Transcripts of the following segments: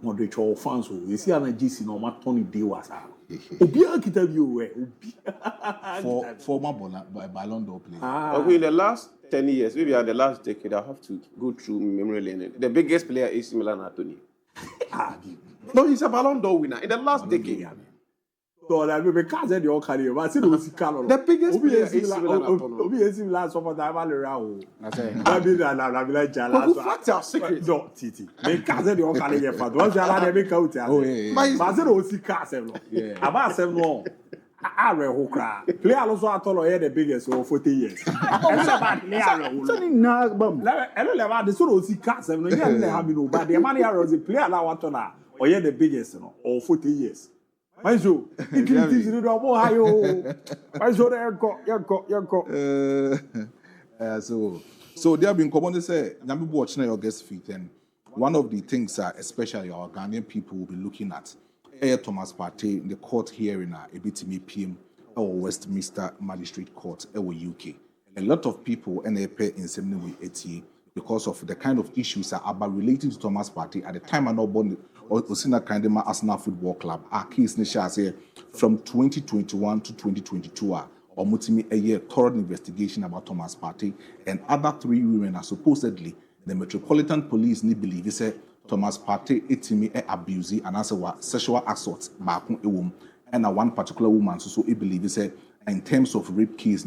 moderate or fans who you see an GC no matter Tony D was Obia Kitabu for former Ballon d'Or player. Okay, in the last 10 years, maybe at the last decade, I have to go through memory lane. The biggest player is Milan Anthony. No, he's a Ballon d'Or winner in the last decade. So that we can't say the whole career, but see the biggest player is Milan Anthony. Obi esi last of the around. I say, that be like Jala. Facts are secret. No, Titi. They can't say the whole career. But once Jala they make out. Oh yeah. But say the see car seven. Yeah. About 7 long. I read who cry. Player also at all here the biggest for 40 years. And so bad player. So ni na bam. Hello level the so see car seven. You have no but the money are the player now at all or here the biggest no or 40 years. Maisho, it is the double high. Maisho, so they have been common to say, Nambu watching your guest feet, and one of the things that especially our Ghanaian people will be looking at, Thomas Partey in the court hearing at ABTM PM or Westminster Magistrate Court, UK. A lot of people and they pay in seminar with ATA because of the kind of issues that are related to Thomas Partey at the time and not born. Osina Kandema Arsenal Football Club. Our case say from 2021 to 2022 or mutimi a year thorough investigation about Thomas Partey and other 3 women are supposedly the Metropolitan Police ni believe say Thomas Partey etimi abuse and as a sexual assault back on and one particular woman so believe say in terms of rape case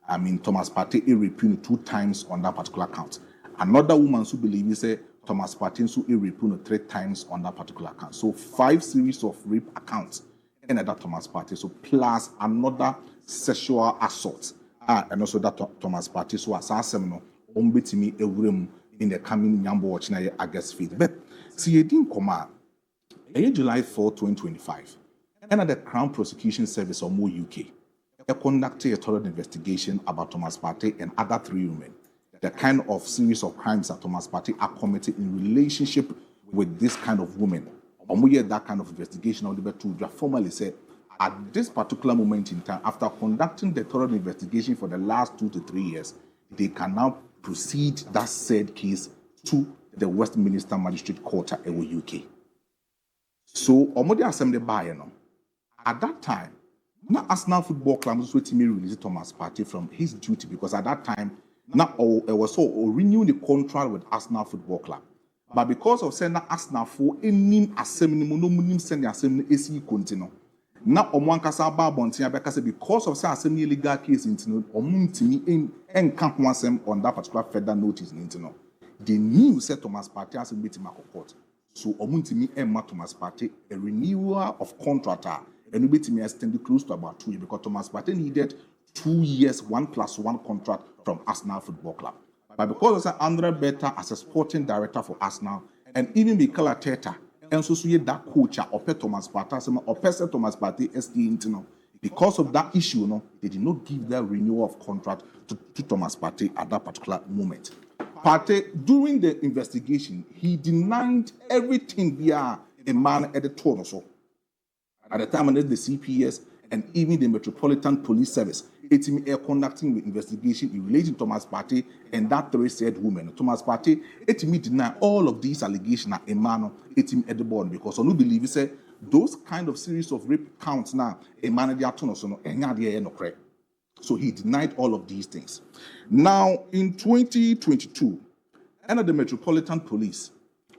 I mean Thomas Partey raped 2 times on that particular count. Another woman who believes say Thomas Partey so raped 3 times on that particular account. So 5 series of rape accounts and that Thomas Partey. So plus another sexual assault. And also that Thomas Partey so assassin ombetimi ewrem in the coming Nyambo watching I guess feed. But see it didn't come out. July 4, 2025. And at the Crown Prosecution Service or MO UK conducted a thorough investigation about Thomas Partey and other 3 women. The kind of series of crimes that Thomas Partey are committed in relationship with this kind of women. We had that kind of investigation on the to formally say at this particular moment in time, after conducting the thorough investigation for the last 2 to 3 years, they can now proceed that said case to the Westminster Magistrate Court at UK. So, Omodi Assembly by at that time, now Arsenal Football Club was waiting to release Thomas Partey from his duty because at that time, now it was so renewing the contract with Arsenal Football Club. But because of saying that Arsenal for any assembly, no send the assembly AC continue. Now Omwankasa Babontia because of say assembly legal case into Omuntimi and can't want them on that particular federal notice into. The new set Thomas Partey as a meeting court. So Omuntimi and Thomas Partey a renewal of contract and we me extended close to about 2 years because Thomas Partey needed 2 years 1+1 contract from Arsenal Football Club. But because of Andre Beta as a sporting director for Arsenal and even Mikel Arteta and so that coach or Thomas Partey or Thomas Partey ST because of that issue, they did not give their renewal of contract to Thomas Partey at that particular moment. Partey, during the investigation, he denied everything via a man at the tour. So at the time, the CPS and even the Metropolitan Police Service, air conducting the investigation in relation to Thomas Partey and that 3 said women. Thomas Partey, deny all of these allegations at a man at the board because I don't believe say those kind of series of rape counts now a man no. So he denied all of these things. Now in 2022, under the Metropolitan Police,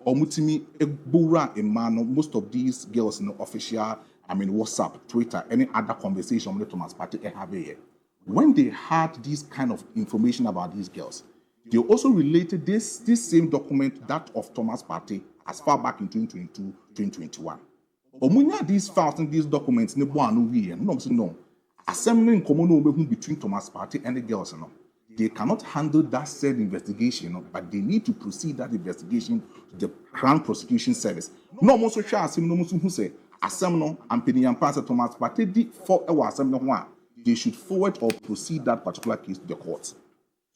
Omutimi Egbura Emano, most of these girls in the official, WhatsApp, Twitter, any other conversation with Thomas Partey have here. When they had this kind of information about these girls, they also related this same document, that of Thomas Partey, as far back in 2022, 2021. Omunya these files and these documents, no. Assembling common between Thomas Partey and the girls, they cannot handle that said investigation, but they need to proceed that investigation to the Crown Prosecution Service. No more social assembly, who say, Assembly and Penny and Pastor Thomas Partey did for our assembly one. They should forward or proceed that particular case to the courts.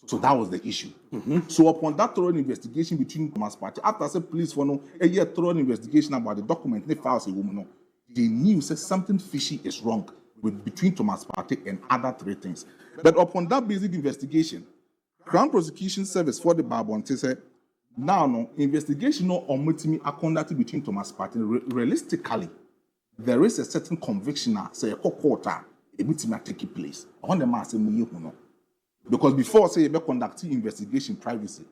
So that was the issue. So upon that thorough investigation between Thomas Partey, after the police for a year thorough investigation about the document, they filed a woman, they knew that something fishy is wrong between Thomas Partey and other 3 things. But upon that basic investigation, Crown Prosecution Service for the Barbonte said Now, no investigation no omitimi are conducted between Thomas Partey. Realistically, there is a certain conviction now, say a quarter, a bit might take place. On the mass, no. Because before say you conducting investigation privacy.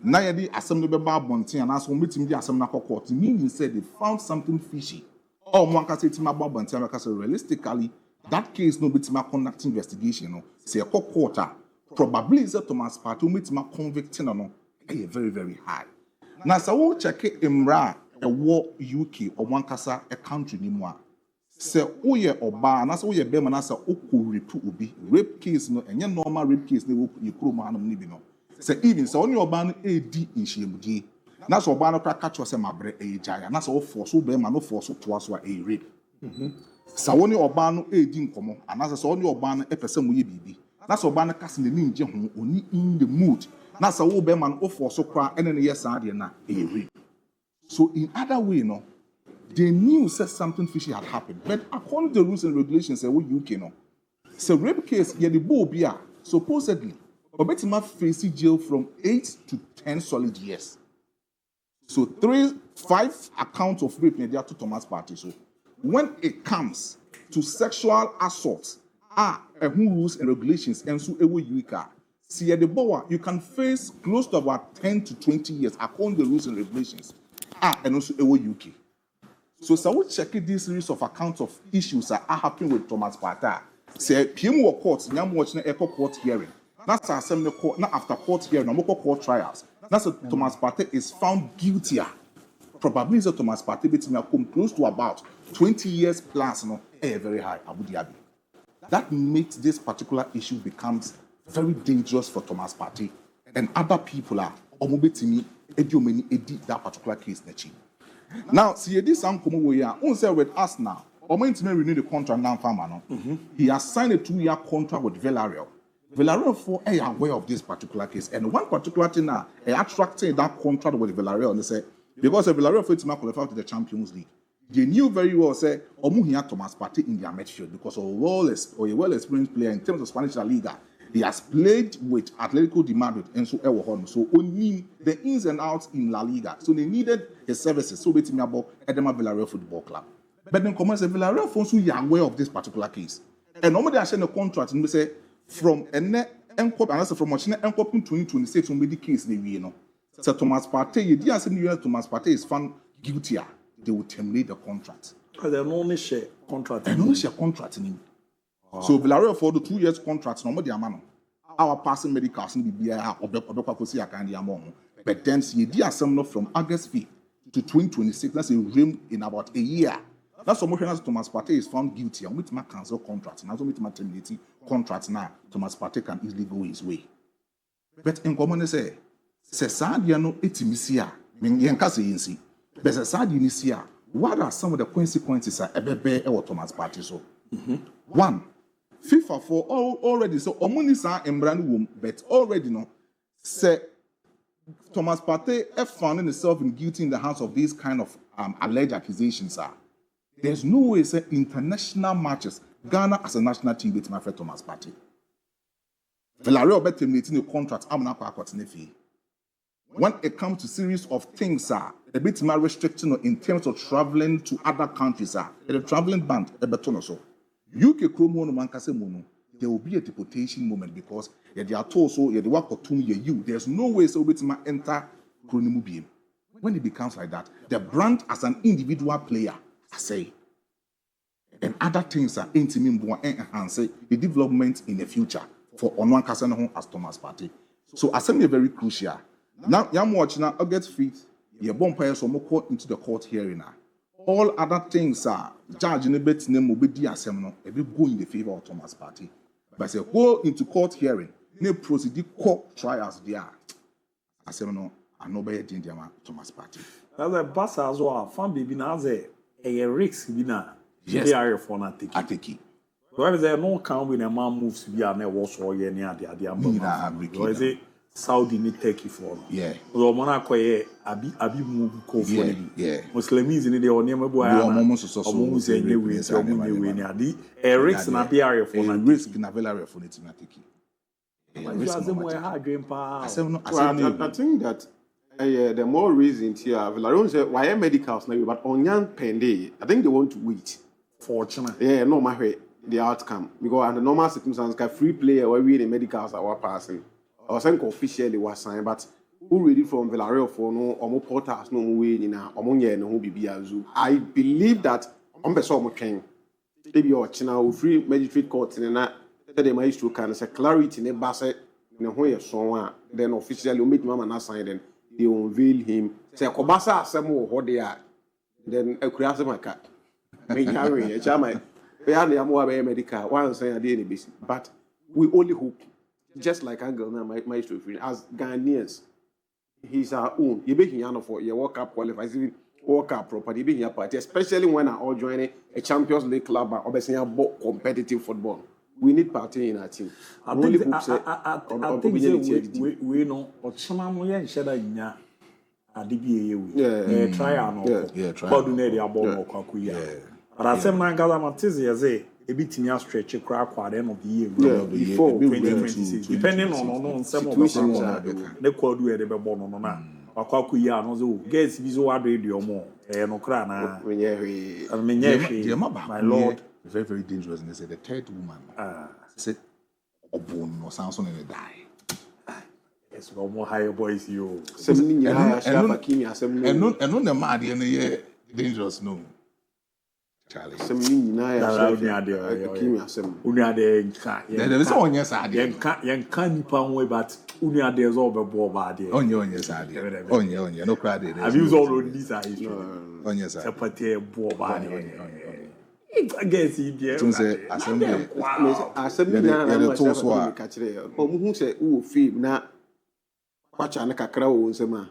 Now the assembly be bonting and also meeting the assembly court. Meaning said they found something fishy. Or one can say to my bonting because realistically, that case no bit my conducting investigation. No, say a quarter probably is a Thomas Partey meet my convicting or no. Very, very high. Now, so we'll check it MRA, a war UK or one casa a country ni moi. Say, oh, yeah, or bar, and that's all your beman as a oku ubi, rape case, no, and your normal rape case, you crew man of Nibino. Say, even so, on your ban AD in Shimudi. That's all ban of catch was a mabre a giant, that's all for so beman, no force to us were a rape. So, on your ban AD in common, and that's all your ban a person will be. That's all ban casting the ninja only in the mood. That's a whole beman offer so cry and then yes, I did not a rape. So, in other way, no, they knew that something fishy had happened. But according to the rules and regulations, UK, no, so rape case, yeah, the Bobia supposedly, Obetima facing jail from 8 to 10 solid years. So, 5 accounts of rape there to Thomas Partey. So, when it comes to sexual assault, who rules and regulations, and so UK. See, at the boa, you can face close to about 10 to 20 years according to the rules and regulations. And also UK. So we check this series of accounts of issues that are happening with Thomas Partey. Say, PM work courts, I'm watching echo court hearing. That's our seminar court, not after court hearing, no more court trials. That's what Thomas Partey is found guilty. Probably is a Thomas Partey between come close to about 20 years plus, no, very high, Abu Dhabi. That makes this particular issue becomes very dangerous for Thomas Partey, and other people are omobetimi edi that particular case nechi. Now, see this some come we are on say with us now. Omo renew the contract now farmer no. He has signed a 2-year contract with Villarreal. Villarreal for aware of this particular case, and one particular thing now attracting that contract with Villarreal. They say because Villarreal for to qualify to the Champions League. They knew very well say omo here Thomas Partey in their midfield because a well-experienced player in terms of Spanish La Liga. He has played with Atletico de Madrid and so Ewohon. So only the ins and outs in La Liga. So they needed his services. So we team about Edema Villarreal Football Club. But then commence Villarreal phones who are aware of this particular case. And normally they sign a contract and we say from from 2026 when the case they know. So Thomas Partey, you didn't say Thomas Partey is found guilty. They will terminate the contract. Because they only share contract. And only share contract in him. So Villarreal for the 2 years contract, no more the amount. Our passing medicals in the BIA but then see the assembly from August 5th to 2026. That's a rim in about a year. That's what as Thomas Partey is found guilty. And with my cancel contract, and as with my terminating contract now, Thomas Partey can easily go his way. But in common say Sadiano etimisia, Yankasi insi. But Sadinisia, what are some of the consequences of Thomas Partey? So, one. FIFA for already so Omunisa and brand womb, but already no say Thomas Partey found himself in guilty in the hands of these kind of alleged accusations. There's no way say international matches Ghana as a national team with my friend Thomas Partey. Villarreal bet terminating the contract. I'm not quite when it comes to series of things a bit more restricting in terms of traveling to other countries the traveling ban a beton or so. UK Chromo Mankase Mono, there will be a deportation moment because they are told so they work for 2 years. There's no way so we enter Chronomubium. When it becomes like that, the brand as an individual player, I say, and other things are intimate and enhance the development in the future for Onwan Kasano as Thomas Partey. So I say very crucial. Now I'm watching now August 5th, your bumpire so more into the court hearing now. All other things are judge in a bit name will be DSM, every go in the favor of Thomas Partey. But say go into court hearing, ne proceed court trials there. I say no, I know better than Thomas Partey. That's a bus as well. Fan baby now say a risk bina. Yes. They are for not taking. I take it. So if there no count when a man moves to be a never was or any other the Saudi need take it for. Yeah. So Mona koye abi move ko for it. Yeah. Muslims in the onema boy. Almost any way so many adi. A risk na be area for na risk na be area for it na take it. I think that The more reasons here, Villarreal say why medicals now, but on young Pende, I think they want to wait. Fortunate. Yeah, no matter the outcome because under normal circumstances, free player where we the medicals are passing. I was saying officially was signed, but who ready from Villarreal for no or portals no way in a omonye no be biazu. I believe that on the summer king, maybe or China free magistrate court in that the maestro can say clarity in a basset in a way so then officially meet mama na sign then they unveil him. Say Kobasa asemo what they are. Then a create my cat. Me carry a chama. We are the more medical one saying a day basis. But we only hope, just like Angel now, my as Ghanaians, he's our own. You make him for your World Cup qualifiers, even World Cup property, you make your party, especially when I all joining a Champions League club, obviously competitive football. We need Partey in our team. I think we know what some we share that ABOU. Try and try. Do need the ball but I say man Galamatizi a bit in your stretch crack at the end of the year before 2026. Depending on some of the call do the born on na. Akakuya no so guess visual radio more. No cry na. My lord. Very, very dangerous. And they said the third woman said, "Obon or Samson and die." Yes, we more higher boys you. And no, the mad in the year dangerous no. Charlie. There is one yes, I can't pound way, but Unia there's over bad. On your yes, I did. On your no crowd. I've used all of these. On yes, I Partey bad. I guess he did. Assembly. Who say, "Oh, feed now." Watch an cacao, Sema.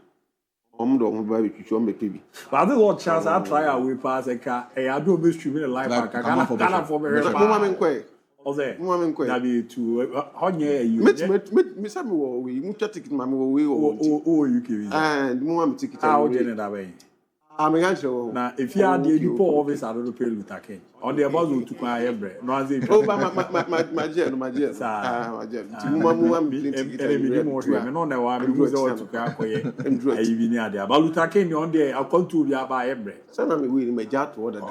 But this what chance I try away pass a car. I do be streaming a live back. I can't for me. Woman, that be to how near you? Miss Samuel, we must take my way. Oh, you can. And Mum ticket out in that way. I'm a show. Now, if you are the poor office, I don't pay Lutake. On the about to my embrace. No, I say, oh, my dear, my dear. My dear. Mum, Lutake on there. I'll come to the Abba embrace. Some of me will make that order.